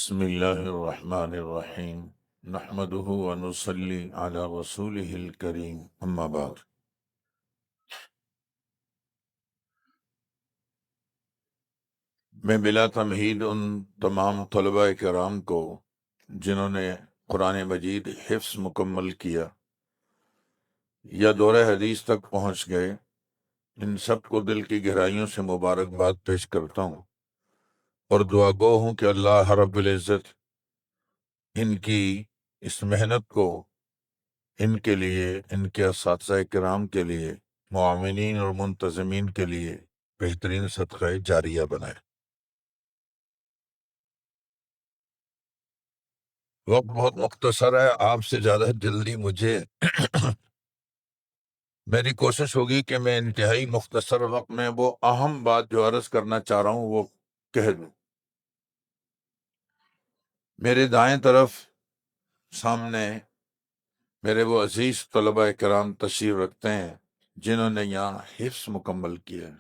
بسم اللہ الرحمن الرحیم نحمده ونصلی علی رسوله الکریم اما بعد۔ میں بلا تمہید ان تمام طلباء کرام کو جنہوں نے قرآن مجید حفظ مکمل کیا یا دورہ حدیث تک پہنچ گئے، ان سب کو دل کی گہرائیوں سے مبارکباد پیش کرتا ہوں اور دعا گو ہوں کہ اللہ رب العزت ان کی اس محنت کو ان کے لیے، ان کے اساتذہ کرام کے لیے، معاونین اور منتظمین کے لیے بہترین صدقہ جاریہ بنائے۔ وقت بہت مختصر ہے، آپ سے زیادہ جلدی مجھے میری کوشش ہوگی کہ میں انتہائی مختصر وقت میں وہ اہم بات جو عرض کرنا چاہ رہا ہوں وہ کہہ دوں۔ میرے دائیں طرف سامنے میرے وہ عزیز طلباء کرام تشریف رکھتے ہیں جنہوں نے یہاں حفظ مکمل کیا ہے۔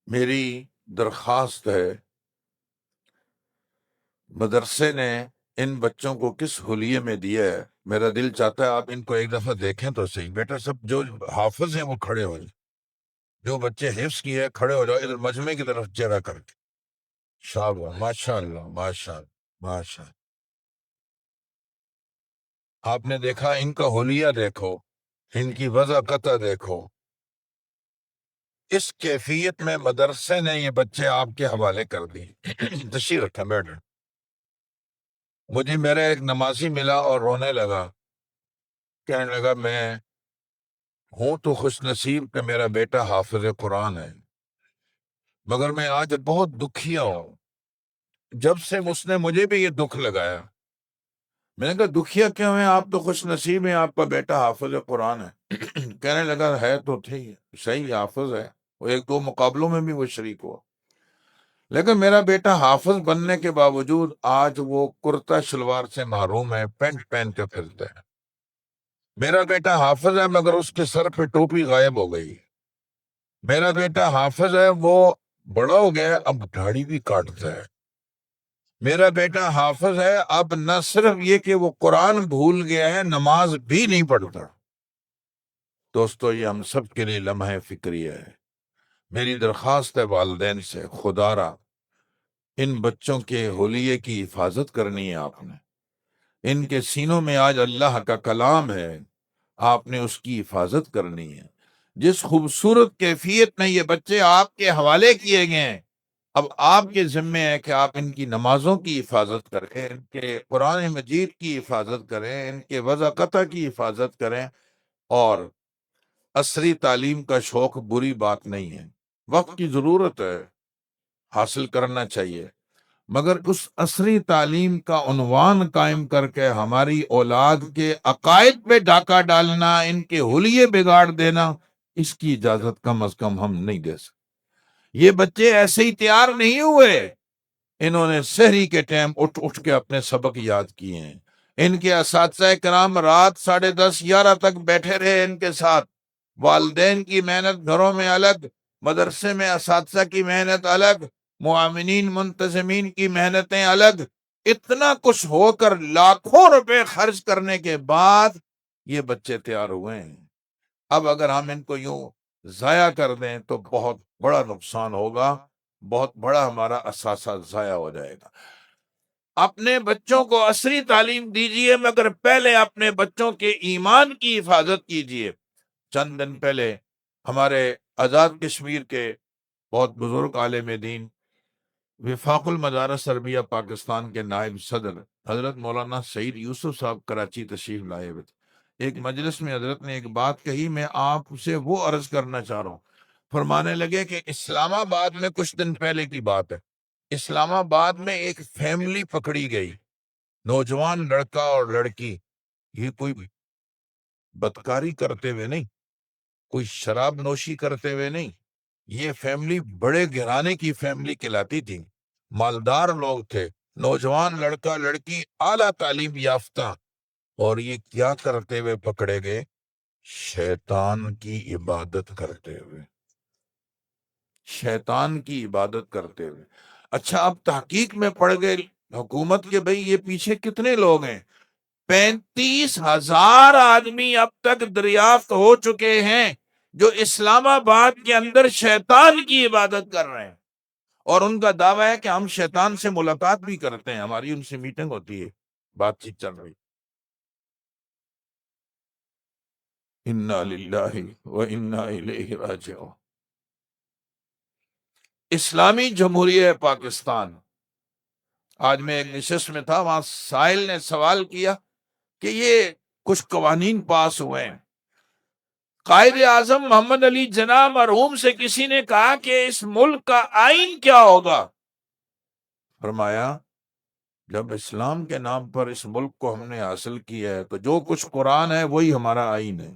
میری درخواست ہے، مدرسے نے ان بچوں کو کس حلیے میں دیا ہے، میرا دل چاہتا ہے آپ ان کو ایک دفعہ دیکھیں تو صحیح۔ بیٹا سب جو حافظ ہیں وہ کھڑے ہو جائیں، جو بچے حفظ کیے کھڑے ہو جاؤ ادھر مجمع کی طرف چہرہ کر کے۔ شاباش، ماشاء اللہ، ماشاء اللہ، ماشاء اللہ۔ آپ نے دیکھا ان کا حلیہ دیکھو، ان کی وضاقت دیکھو۔ اس کیفیت میں مدرسے نے یہ بچے آپ کے حوالے کر دی۔ تشریف رکھیں بیٹھیں۔ مجھے میرا ایک نمازی ملا اور رونے لگا، کہنے لگا میں ہوں تو خوش نصیب کہ میرا بیٹا حافظ قرآن ہے، مگر میں آج بہت دکھیا ہوں۔ جب سے اس نے مجھے بھی یہ دکھ لگایا، میں نے کہا دکھیا کیوں ہیں؟ آپ تو خوش نصیب ہیں، آپ کا بیٹا حافظ قرآن ہے۔ کہنے لگا ہے تو تھی صحیح، حافظ ہے، وہ ایک دو مقابلوں میں بھی وہ شریک ہوا، لیکن میرا بیٹا حافظ بننے کے باوجود آج وہ کرتا شلوار سے محروم ہے، پینٹ پہن کے پھرتا ہے۔ میرا بیٹا حافظ ہے مگر اس کے سر پہ ٹوپی غائب ہو گئی۔ میرا بیٹا حافظ ہے، وہ بڑا ہو گیا اب داڑھی بھی کاٹتا ہے۔ میرا بیٹا حافظ ہے، اب نہ صرف یہ کہ وہ قرآن بھول گیا ہے، نماز بھی نہیں پڑھتا۔ دوستو یہ ہم سب کے لیے لمحہ فکریہ ہے۔ میری درخواست ہے والدین سے، خدا را ان بچوں کے حلیے کی حفاظت کرنی ہے آپ نے۔ ان کے سینوں میں آج اللہ کا کلام ہے، آپ نے اس کی حفاظت کرنی ہے۔ جس خوبصورت کیفیت میں یہ بچے آپ کے حوالے کیے گئے ہیں، اب آپ کے ذمے ہے کہ آپ ان کی نمازوں کی حفاظت کریں، ان کے قرآن مجید کی حفاظت کریں، ان کے وضاقتہ کی حفاظت کریں۔ اور عصری تعلیم کا شوق بری بات نہیں ہے، وقت کی ضرورت ہے، حاصل کرنا چاہیے، مگر اس عصری تعلیم کا عنوان قائم کر کے ہماری اولاد کے عقائد پہ ڈاکہ ڈالنا، ان کے حلیے بگاڑ دینا، اس کی اجازت کم از کم ہم نہیں دے سکتے۔ یہ بچے ایسے ہی تیار نہیں ہوئے، انہوں نے سحری کے ٹائم اٹھ اٹھ کے اپنے سبق یاد کیے ہیں۔ ان کے اساتذہ کرام رات 10:30 11 تک بیٹھے رہے ان کے ساتھ۔ والدین کی محنت گھروں میں الگ، مدرسے میں اساتذہ کی محنت الگ، معاونین منتظمین کی محنتیں الگ، اتنا کچھ ہو کر لاکھوں روپے خرچ کرنے کے بعد یہ بچے تیار ہوئے ہیں۔ اب اگر ہم ان کو یوں ضائع کر دیں تو بہت بڑا نقصان ہوگا، بہت بڑا ہمارا اثاثہ ضائع ہو جائے گا۔ اپنے بچوں کو عصری تعلیم دیجئے مگر پہلے اپنے بچوں کے ایمان کی حفاظت کیجئے۔ چند دن پہلے ہمارے آزاد کشمیر کے بہت بزرگ عالم دین، وفاق المدارس عربیہ پاکستان کے نائب صدر حضرت مولانا سعید یوسف صاحب کراچی تشریف لائے ہوئے تھے۔ ایک مجلس میں حضرت نے ایک بات کہی، میں آپ سے وہ عرض کرنا چاہ رہا ہوں۔ فرمانے لگے کہ اسلام آباد میں کچھ دن پہلے کی بات ہے، اسلام آباد میں ایک فیملی پکڑی گئی، نوجوان لڑکا اور لڑکی، یہ کوئی بدکاری کرتے ہوئے نہیں، کوئی شراب نوشی کرتے ہوئے نہیں، یہ فیملی بڑے گھرانے کی فیملی کہلاتی تھی، مالدار لوگ تھے، نوجوان لڑکا لڑکی اعلیٰ تعلیم یافتہ، اور یہ کیا کرتے ہوئے پکڑے گئے؟ شیطان کی عبادت کرتے ہوئے۔ شیطان کی عبادت کرتے ہوئے۔ اچھا اب تحقیق میں پڑ گئے حکومت کے بھئی یہ پیچھے کتنے لوگ ہیں؟ 35,000 آدمی اب تک دریافت ہو چکے ہیں جو اسلام آباد کے اندر شیطان کی عبادت کر رہے ہیں، اور ان کا دعویٰ ہے کہ ہم شیطان سے ملاقات بھی کرتے ہیں، ہماری ان سے میٹنگ ہوتی ہے، بات چیت چل رہی۔ انا للہ و انا الیہ راجعون۔ اسلامی جمہوریہ پاکستان، آج میں ایک نشست میں تھا، وہاں سائل نے سوال کیا کہ یہ کچھ قوانین پاس ہوئے ہیں، قائد اعظم محمد علی جناح مرحوم سے کسی نے کہا کہ اس ملک کا آئین کیا ہوگا؟ فرمایا جب اسلام کے نام پر اس ملک کو ہم نے حاصل کیا ہے تو جو کچھ قرآن ہے وہی ہمارا آئین ہے،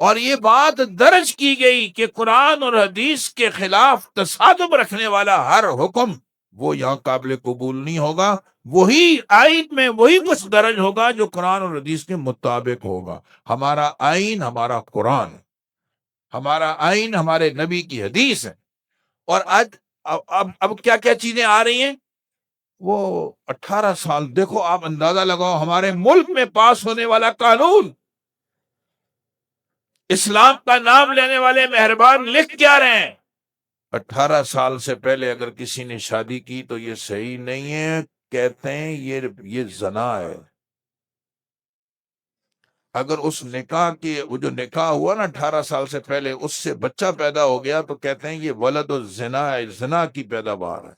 اور یہ بات درج کی گئی کہ قرآن اور حدیث کے خلاف تصادم رکھنے والا ہر حکم وہ یہاں قابل قبول نہیں ہوگا، وہی آئین میں وہی کچھ درج ہوگا جو قرآن اور حدیث کے مطابق ہوگا۔ ہمارا آئین ہمارا قرآن ہے، ہمارا آئین ہمارے نبی کی حدیث ہے۔ اور آج اب کیا کیا چیزیں آ رہی ہیں؟ وہ 18 سال، دیکھو آپ اندازہ لگاؤ، ہمارے ملک میں پاس ہونے والا قانون اسلام کا نام لینے والے مہربان لکھ کیا رہے ہیں؟ 18 سال سے پہلے اگر کسی نے شادی کی تو یہ صحیح نہیں ہے، کہتے ہیں یہ زنا ہے۔ اگر اس نکاح کی وہ جو نکاح ہوا نا 18 سال سے پہلے، اس سے بچہ پیدا ہو گیا تو کہتے ہیں یہ ولد الزنا ہے، زنا کی پیداوار ہے،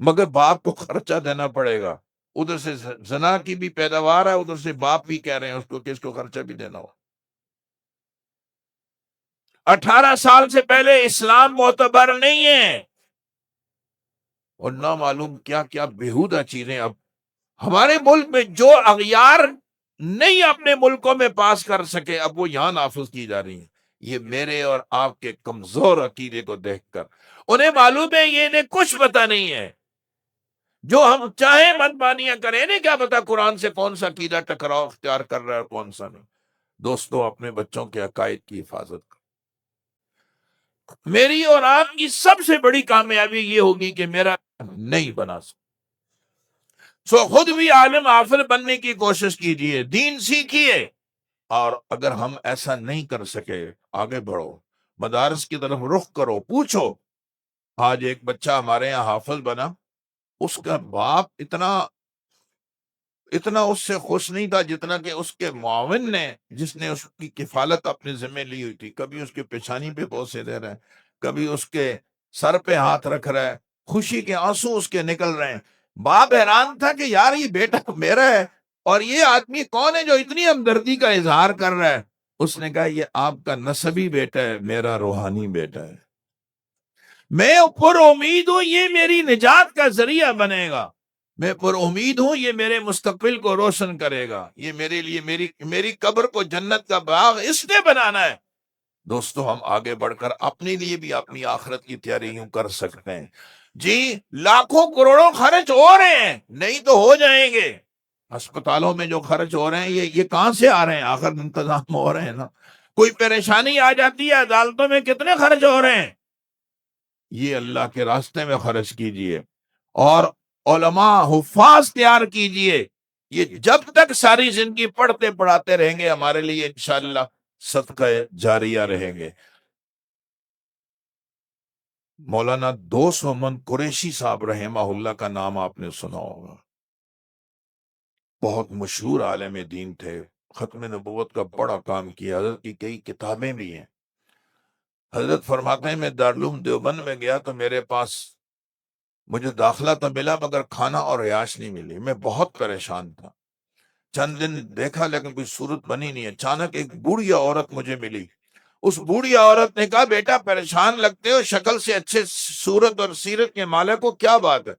مگر باپ کو خرچہ دینا پڑے گا۔ ادھر سے زنا کی بھی پیداوار ہے، ادھر سے باپ بھی کہہ رہے ہیں اس کو کہ اس کو خرچہ بھی دینا ہو۔ 18 سال سے پہلے اسلام معتبر نہیں ہے، اور نہ معلوم کیا کیا بےہودہ چیزیں اب ہمارے ملک میں جو اغیار نہیں اپنے ملکوں میں پاس کر سکے اب وہ یہاں نافذ کی جا رہی ہیں۔ یہ میرے اور آپ کے کمزور عقیدے کو دیکھ کر انہیں معلوم ہے یہ انہیں کچھ پتہ نہیں ہے، جو ہم چاہیں منمانیاں کریں، انہیں کیا پتا قرآن سے کون سا عقیدہ ٹکراؤ اختیار کر رہا ہے اور کون سا نہیں۔ دوستو اپنے بچوں کے عقائد کی حفاظت کریں۔ میری اور آپ کی سب سے بڑی کامیابی یہ ہوگی کہ میرا نہیں بنا سو خود بھی عالم حافظ بننے کی کوشش کیجئے، دین سیکھیے، اور اگر ہم ایسا نہیں کر سکے آگے بڑھو، مدارس کی طرف رخ کرو، پوچھو۔ آج ایک بچہ ہمارے یہاں حافظ بنا، اس کا باپ اتنا اس سے خوش نہیں تھا جتنا کہ اس کے معاون نے، جس نے اس کی کفالت اپنے ذمہ لی ہوئی تھی، کبھی اس کے پیشانی پہ بوسے دے رہے ہیں، کبھی اس کے سر پہ ہاتھ رکھ رہا ہے، خوشی کے آنسو اس کے نکل رہے ہیں۔ باپ حیران تھا کہ یار یہ بیٹا میرا ہے اور یہ آدمی کون ہے جو اتنی ہمدردی کا اظہار کر رہا ہے؟ اس نے کہا یہ آپ کا نسبی بیٹا ہے، میرا روحانی بیٹا ہے، میں پر امید ہوں یہ میری نجات کا ذریعہ بنے گا، میں پر امید ہوں یہ میرے مستقبل کو روشن کرے گا، یہ میرے لیے میری قبر کو جنت کا باغ اس نے بنانا ہے۔ دوستو ہم آگے بڑھ کر اپنے لیے بھی اپنی آخرت کی تیاری یوں کر سکتے ہیں۔ جی لاکھوں کروڑوں خرچ ہو رہے ہیں، نہیں تو ہو جائیں گے۔ ہسپتالوں میں جو خرچ ہو رہے ہیں یہ کہاں سے آ رہے ہیں؟ آخر انتظام ہو رہے ہیں نا۔ کوئی پریشانی آ جاتی ہے عدالتوں میں کتنے خرچ ہو رہے ہیں؟ یہ اللہ کے راستے میں خرچ کیجئے، اور علماء حفاظ تیار کیجئے، یہ جب تک ساری زندگی پڑھتے پڑھاتے رہیں گے ہمارے لیے انشاءاللہ صدقہ جاریہ رہیں گے۔ مولانا دوست محمد قریشی صاحب رحمہ اللہ کا نام آپ نے سنا ہوگا، بہت مشہور عالم دین تھے، ختم نبوت کا بڑا کام کیا، حضرت کی کئی کتابیں بھی ہیں۔ حضرت فرماتے ہیں میں دارالعلوم دیوبند میں گیا تو میرے پاس مجھے داخلہ تو ملا مگر کھانا اور رہائش نہیں ملی، میں بہت پریشان تھا، چند دن دیکھا لیکن کوئی صورت بنی نہیں۔ اچانک ایک بوڑھی عورت مجھے ملی، اس بوڑھی عورت نے کہا بیٹا پریشان لگتے ہو، شکل سے اچھے صورت اور سیرت کے مالک کو، کیا بات ہے؟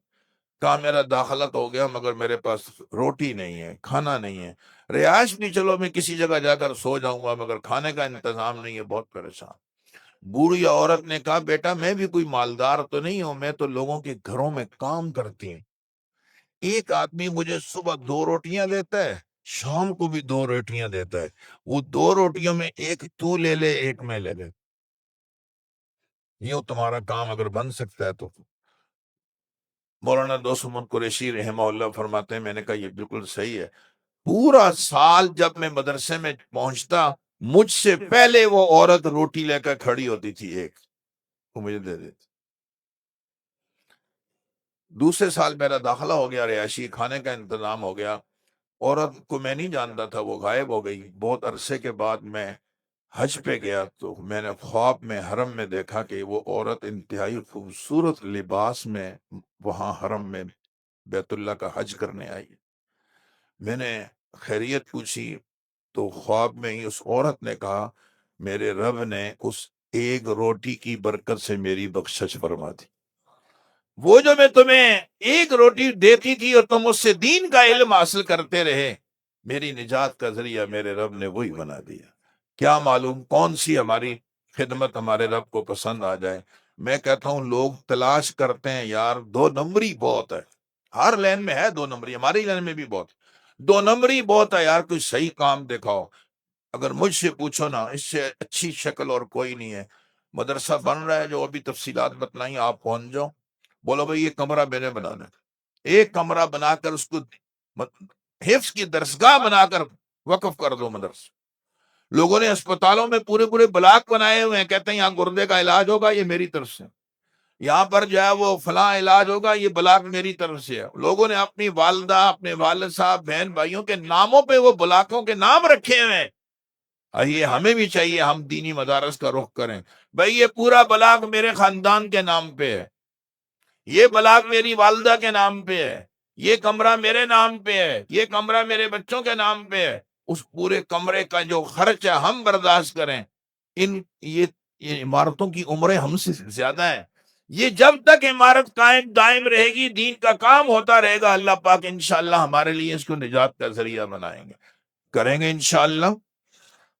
کہا میرا داخلہ تو ہو گیا مگر میرے پاس روٹی نہیں ہے، کھانا نہیں ہے، رہائش نہیں، چلو میں کسی جگہ جا کر سو جاؤں گا مگر کھانے کا انتظام نہیں ہے، بہت پریشان۔ بوڑھی عورت نے کہا بیٹا میں بھی کوئی مالدار تو نہیں ہوں، میں تو لوگوں کے گھروں میں کام کرتی ہوں، ایک آدمی مجھے صبح 2 روٹیاں دیتا ہے، شام کو بھی 2 روٹیاں دیتا ہے، وہ 2 روٹیوں میں ایک تو لے لے ایک میں لے لے، یہ تمہارا کام اگر بن سکتا ہے تو۔ مولانا دوست محمد قریشی رحمہ اللہ فرماتے ہیں، میں نے کہا یہ بالکل صحیح ہے، پورا سال جب میں مدرسے میں پہنچتا مجھ سے پہلے وہ عورت روٹی لے کر کھڑی ہوتی تھی، ایک وہ مجھے دے دیتی۔ دوسرے سال میرا داخلہ ہو گیا، رہائشی کھانے کا انتظام ہو گیا، عورت کو میں نہیں جانتا تھا، وہ غائب ہو گئی۔ بہت عرصے کے بعد میں حج پہ گیا تو میں نے خواب میں حرم میں دیکھا کہ وہ عورت انتہائی خوبصورت لباس میں وہاں حرم میں بیت اللہ کا حج کرنے آئی۔ میں نے خیریت پوچھی تو خواب میں ہی اس عورت نے کہا میرے رب نے اس ایک روٹی کی برکت سے میری بخشش فرما دی، وہ جو میں تمہیں ایک روٹی دیتی تھی اور تم اس سے دین کا علم حاصل کرتے رہے، میری نجات کا ذریعہ میرے رب نے وہی بنا دیا۔ کیا معلوم کون سی ہماری خدمت ہمارے رب کو پسند آ جائے۔ میں کہتا ہوں لوگ تلاش کرتے ہیں یار، 2 نمبری بہت ہے، ہر لین میں ہے 2 نمبری، ہماری لین میں بھی بہت، 2 نمبری بہت ہے یار، کوئی صحیح کام دکھاؤ۔ اگر مجھ سے پوچھو نا، اس سے اچھی شکل اور کوئی نہیں ہے۔ مدرسہ بن رہا ہے، جو ابھی تفصیلات بتلائیں آپ پہنچ جاؤ، بولو بھائی یہ کمرہ میں نے بنانا ہے، ایک کمرہ بنا کر اس کو حفظ کی درسگاہ بنا کر وقف کر دو مدرسہ۔ لوگوں نے اسپتالوں میں پورے پورے بلاک بنائے ہوئے ہیں، کہتے ہیں یہاں گردے کا علاج ہوگا، یہ میری طرف سے، یہاں پر جو ہے وہ فلاں علاج ہوگا، یہ بلاک میری طرف سے ہے۔ لوگوں نے اپنی والدہ، اپنے والد صاحب، بہن بھائیوں کے ناموں پہ وہ بلاکوں کے نام رکھے ہوئے ہیں۔ یہ ہمیں بھی چاہیے ہم دینی مدارس کا رخ کریں، بھائی یہ پورا بلاک میرے خاندان کے نام پہ ہے، یہ بلاک میری والدہ کے نام پہ ہے، یہ کمرہ میرے نام پہ ہے، یہ کمرہ میرے بچوں کے نام پہ ہے، اس پورے کمرے کا جو خرچ ہے ہم برداشت کریں۔ یہ عمارتوں کی عمریں ہم سے زیادہ ہیں، یہ جب تک عمارت قائم دائم رہے گی، دین کا کام ہوتا رہے گا، اللہ پاک انشاءاللہ ہمارے لیے اس کو نجات کا ذریعہ بنائیں گے، کریں گے انشاءاللہ۔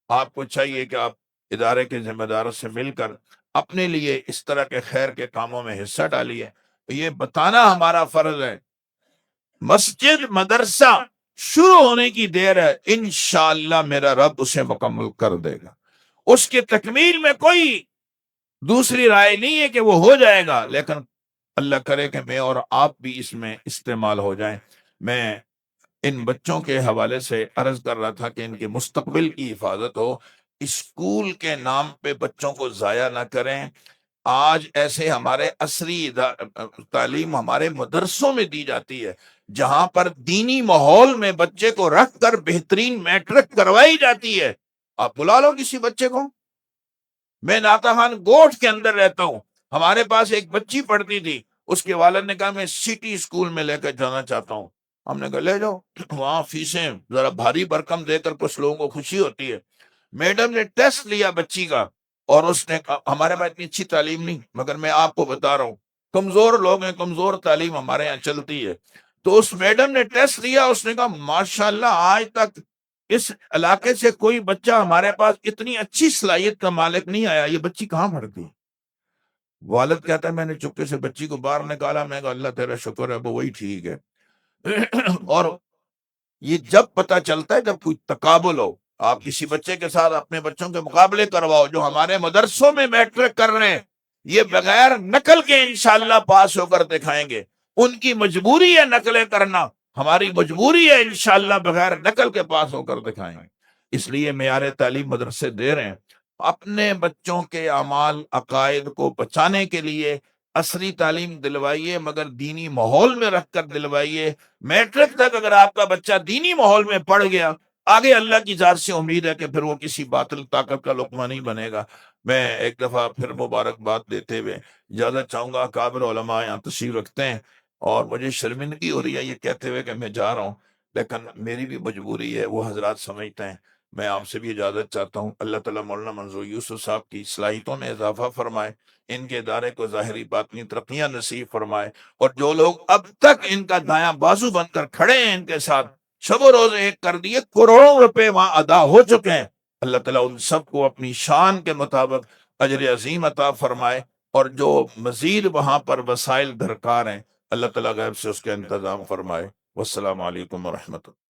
آپ کو چاہیے کہ آپ ادارے کے ذمہ داروں سے مل کر اپنے لیے اس طرح کے خیر کے کاموں میں حصہ ڈالیے۔ یہ بتانا ہمارا فرض ہے، مسجد مدرسہ شروع ہونے کی دیر ہے، انشاءاللہ میرا رب اسے مکمل کر دے گا، اس کی تکمیل میں کوئی دوسری رائے نہیں ہے کہ وہ ہو جائے گا، لیکن اللہ کرے کہ میں اور آپ بھی اس میں استعمال ہو جائیں۔ میں ان بچوں کے حوالے سے عرض کر رہا تھا کہ ان کے مستقبل کی حفاظت ہو، اسکول کے نام پہ بچوں کو ضائع نہ کریں۔ آج ایسے ہمارے عصری تعلیم ہمارے مدرسوں میں دی جاتی ہے، جہاں پر دینی ماحول میں بچے کو رکھ کر بہترین میٹرک کروائی جاتی ہے۔ آپ بلا لو کسی بچے کو، میں ناتا خان گوٹھ کے اندر رہتا ہوں، ہمارے پاس ایک بچی پڑھتی تھی، اس کے والد نے کہا میں سٹی اسکول میں لے کر جانا چاہتا ہوں، ہم نے کہا لے جاؤ، وہاں فیسیں ذرا بھاری بھرکم دے کر کچھ لوگوں کو خوشی ہوتی ہے۔ میڈم نے ٹیسٹ لیا بچی کا، اور اس نے کہا ہمارے پاس اتنی اچھی تعلیم نہیں، مگر میں آپ کو بتا رہا ہوں کمزور لوگ ہیں، کمزور تعلیم ہمارے یہاں چلتی ہے۔ تو اس میڈم نے ٹیسٹ لیا، اس نے کہا ماشاءاللہ آج تک اس علاقے سے کوئی بچہ ہمارے پاس اتنی اچھی صلاحیت کا مالک نہیں آیا، یہ بچی کہاں پڑھتی؟ والد کہتا ہے میں نے چپکے سے بچی کو باہر نکالا، میں کہا اللہ تیرا شکر ہے وہ وہی ٹھیک ہے۔ اور یہ جب پتہ چلتا ہے جب کوئی تقابل ہو، آپ کسی بچے کے ساتھ اپنے بچوں کے مقابلے کرواؤ جو ہمارے مدرسوں میں میٹرک کر رہے ہیں، یہ بغیر نقل کے انشاءاللہ پاس ہو کر دکھائیں گے۔ ان کی مجبوری ہے نقلیں کرنا، ہماری مجبوری ہے انشاءاللہ بغیر نقل کے پاس ہو کر دکھائیں گے۔ اس لیے معیار تعلیم مدرسے دے رہے ہیں، اپنے بچوں کے اعمال عقائد کو بچانے کے لیے عصری تعلیم دلوائیے، مگر دینی ماحول میں رکھ کر دلوائیے۔ میٹرک تک اگر آپ کا بچہ دینی ماحول میں پڑھ گیا، آگے اللہ کی ذات سے امید ہے کہ پھر وہ کسی باطل طاقت کا لقمہ نہیں بنے گا۔ میں ایک دفعہ پھر مبارکباد دیتے ہوئے اجازت چاہوں گا، کابر علماء یہاں تشریف رکھتے ہیں، اور مجھے شرمندگی ہو رہی ہے یہ کہتے ہوئے کہ میں جا رہا ہوں، لیکن میری بھی مجبوری ہے، وہ حضرات سمجھتے ہیں۔ میں آپ سے بھی اجازت چاہتا ہوں، اللہ تعالیٰ مولانا منظور یوسف صاحب کی صلاحیتوں میں اضافہ فرمائے، ان کے ادارے کو ظاہری باطنی ترقیاں نصیب فرمائے، اور جو لوگ اب تک ان کا دایاں بازو بن کر کھڑے ہیں ان کے ساتھ، شب و روز ایک کر دیے، کروڑوں روپے وہاں ادا ہو چکے ہیں، اللہ تعالیٰ ان سب کو اپنی شان کے مطابق اجر عظیم عطا فرمائے، اور جو مزید وہاں پر وسائل درکار ہیں اللہ تعالیٰ غیب سے اس کے انتظام فرمائے۔ والسلام علیکم ورحمۃ اللہ۔